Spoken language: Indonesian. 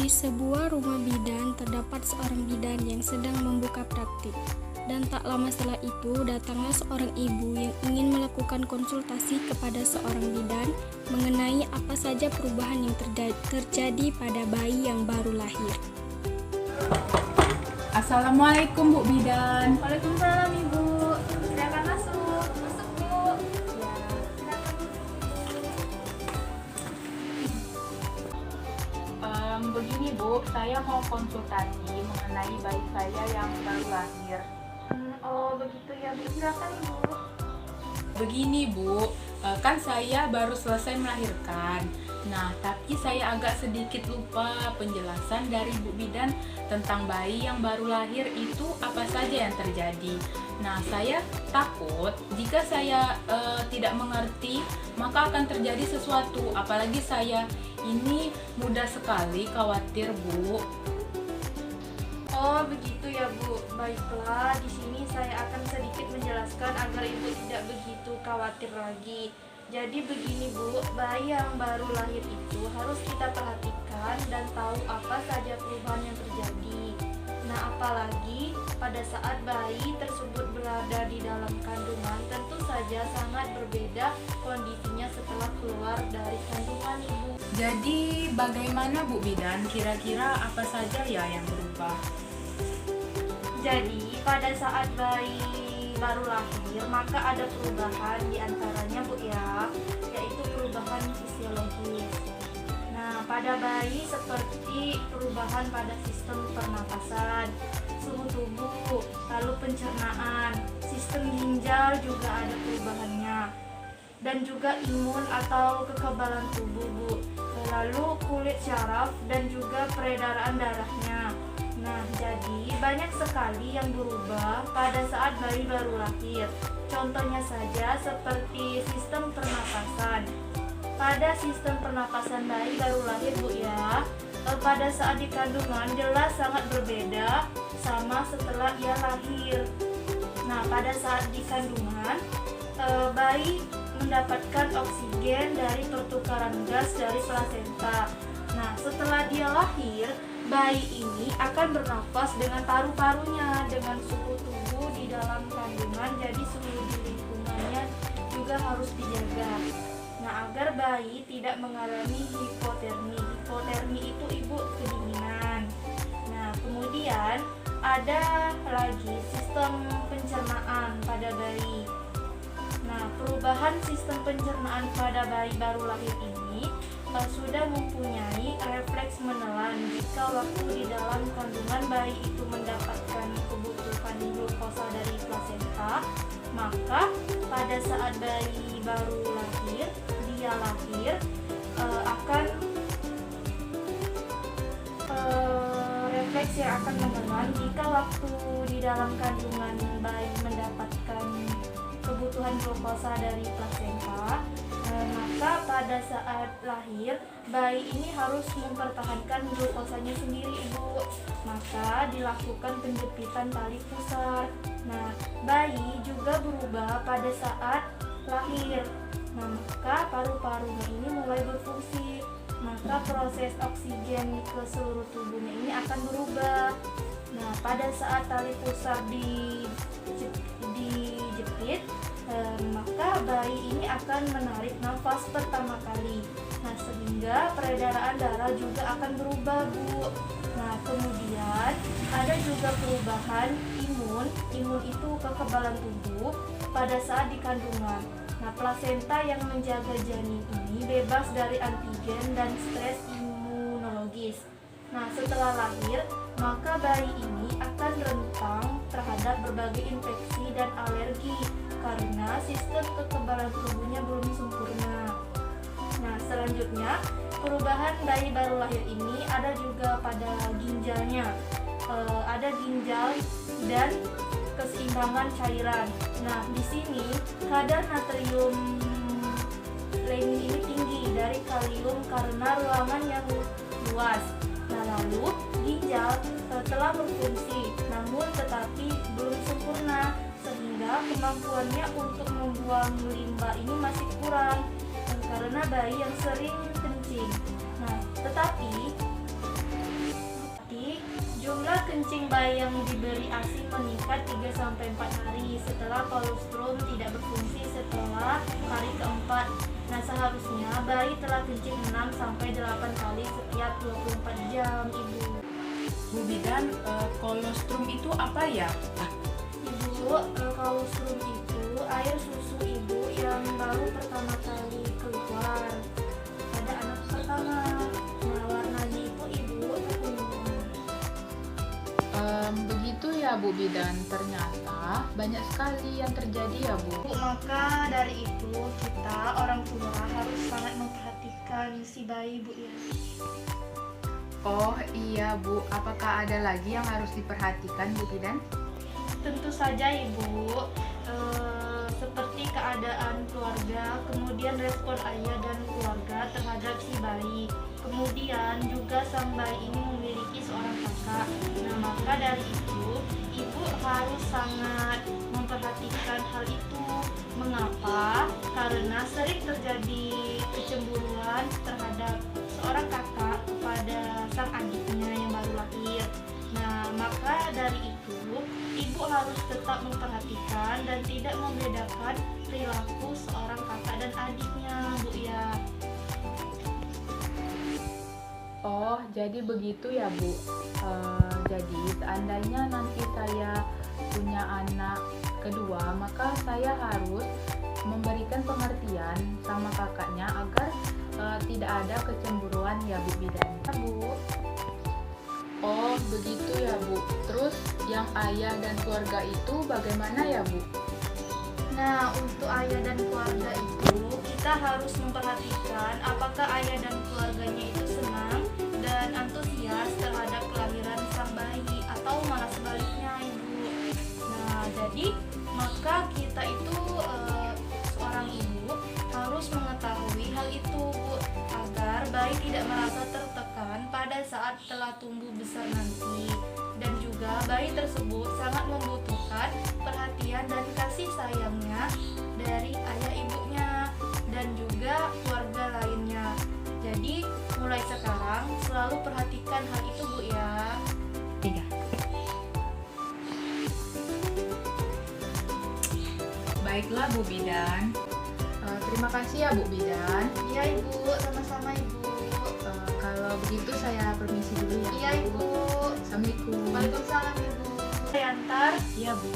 Di sebuah rumah bidan terdapat seorang bidan yang sedang membuka praktik. Dan tak lama setelah itu datanglah seorang ibu yang ingin melakukan konsultasi kepada seorang bidan mengenai apa saja perubahan yang terjadi pada bayi yang baru lahir. Assalamualaikum Bu Bidan. Waalaikumsalam Ibu. Silakan masuk. Masuk Bu. Ya, silakan. Begini Bu, saya mau konsultasi mengenai bayi saya yang baru lahir. Oh begitu ya Bu. Silakan Ibu. Begini Bu, kan saya baru selesai melahirkan. Nah, tapi saya agak sedikit lupa penjelasan dari Bu Bidan tentang bayi yang baru lahir itu apa saja yang terjadi. Nah, saya takut jika saya tidak mengerti, maka akan terjadi sesuatu. Apalagi saya ini mudah sekali khawatir, Bu. Oh begitu ya Bu. Baiklah, di sini saya akan sedikit menjelaskan agar Ibu tidak begitu khawatir lagi. Jadi begini Bu, bayi yang baru lahir itu harus kita perhatikan dan tahu apa saja perubahan yang terjadi. Nah, apalagi pada saat bayi tersebut berada di dalam kandungan, tentu saja sangat berbeda kondisinya setelah keluar dari kandungan Ibu. Jadi bagaimana Bu Bidan? Kira-kira apa saja ya yang berubah? Jadi pada saat bayi baru lahir maka ada perubahan diantaranya Bu ya, yaitu perubahan fisiologis. Nah, pada bayi seperti perubahan pada sistem pernapasan, suhu tubuh, lalu pencernaan, sistem ginjal juga ada perubahannya, dan juga imun atau kekebalan tubuh Bu. Lalu kulit syaraf dan juga peredaran darahnya. Nah, jadi banyak sekali yang berubah pada saat bayi baru lahir. Contohnya saja seperti sistem pernapasan. Pada sistem pernapasan bayi baru lahir Bu ya, pada saat di kandungan jelas sangat berbeda sama setelah ia lahir. Nah, pada saat di kandungan bayi mendapatkan oksigen dari pertukaran gas dari plasenta. Nah, setelah dia lahir, bayi ini akan bernafas dengan paru-parunya, dengan suhu tubuh di dalam kandungan, jadi suhu di lingkungannya juga harus dijaga. Nah, agar bayi tidak mengalami hipotermi. Hipotermi itu Ibu kedinginan. Nah, kemudian ada lagi sistem pencernaan pada bayi. Nah, perubahan sistem pencernaan pada bayi baru lahir ini sudah mempunyai refleks menelan. Jika waktu di dalam kandungan bayi itu mendapatkan kebutuhan glukosa dari plasenta, maka pada saat bayi baru lahir, dia lahir akan refleks yang akan menelan jika waktu di dalam kandungan bayi mendapatkan kebutuhan glukosa dari plasenta, maka pada saat lahir bayi ini harus mempertahankan glukosanya sendiri Ibu. Maka dilakukan penjepitan tali pusar. Nah, bayi juga berubah pada saat lahir. Nah, maka paru-parunya ini mulai berfungsi. Maka proses oksigen ke seluruh tubuhnya ini akan berubah. Nah, pada saat tali pusar dijepit, maka bayi ini akan menarik nafas pertama kali. Nah, sehingga peredaran darah juga akan berubah Bu. Nah, kemudian ada juga perubahan imun. Imun itu kekebalan tubuh pada saat di kandungan. Nah, plasenta yang menjaga janin ini bebas dari antigen dan stres imunologis. Nah, setelah lahir, maka bayi ini akan rentan terhadap berbagai infeksi dan alergi karena sistem kekebalan tubuhnya belum sempurna. Nah, selanjutnya perubahan bayi baru lahir ini ada juga pada ginjalnya. Ada ginjal dan keseimbangan cairan. Nah, di sini kadar natrium lemin ini tinggi dari kalium karena ruangan yang luas. Nah, lalu ginjal telah berfungsi, namun tetapi belum sempurna, sehingga kemampuannya untuk membuang limba ini masih kurang karena bayi yang sering kencing. Nah, tetapi Jumlah kencing bayi yang diberi ASI meningkat 3-4 hari setelah kolostrum tidak berfungsi setelah hari keempat. Nah, seharusnya bayi telah kencing 6-8 kali setiap 24 jam, Ibu. Bu bidan, kolostrum itu apa ya? Ibu, kolostrum itu air susu ibu yang baru pertama kali keluar pada anak pertama. Nah, warnanya itu ibu kekuningan. Begitu ya Bu bidan, ternyata banyak sekali yang terjadi ya Bu. Maka dari itu kita orang tua harus sangat memperhatikan si bayi, Bu ya. Oh iya Bu, apakah ada lagi yang harus diperhatikan Bu bidan? Tentu saja Ibu, seperti keadaan keluarga, kemudian respon ayah dan keluarga terhadap si bayi. Kemudian juga sang bayi ini memiliki seorang kakak. Nah, maka dari itu ibu harus sangat memperhatikan hal itu. Mengapa? Karena sering terjadi kecemburuan terhadap seorang kakak kepada sang adiknya yang baru lahir. Nah, maka dari itu ibu harus tetap memperhatikan dan tidak membedakan perilaku seorang kakak dan adiknya, Bu ya. Oh, jadi begitu ya Bu. Jadi seandainya nanti saya punya anak kedua, maka saya harus memberikan pengertian sama kakaknya agar tidak ada kecemburuan ya Bu bidan. Bu. Oh, begitu ya Bu. Terus yang ayah dan keluarga itu bagaimana ya Bu? Nah, untuk ayah dan keluarga itu kita harus memperhatikan apakah ayah dan keluarganya itu senang dan antusias terhadap kelahiran sang bayi atau malah sebaliknya, Ibu. Nah, jadi maka kita itu seorang ibu harus mengetahui hal itu, Bu, agar bayi tidak merasa tertekan pada saat telah tumbuh besar nanti. Dan juga bayi tersebut sangat membutuhkan perhatian dan kasih sayangnya dari ayah ibunya dan juga keluarga lainnya. Jadi mulai sekarang selalu perhatikan hal itu, Bu ya. Baiklah Bu bidan. Terima kasih ya Bu bidan. Iya Ibu, sama-sama Ibu. Kalau begitu saya permisi dulu ya. Iya Ibu. Assalamualaikum. Waalaikumsalam Ibu. Saya antar. Iya Bu.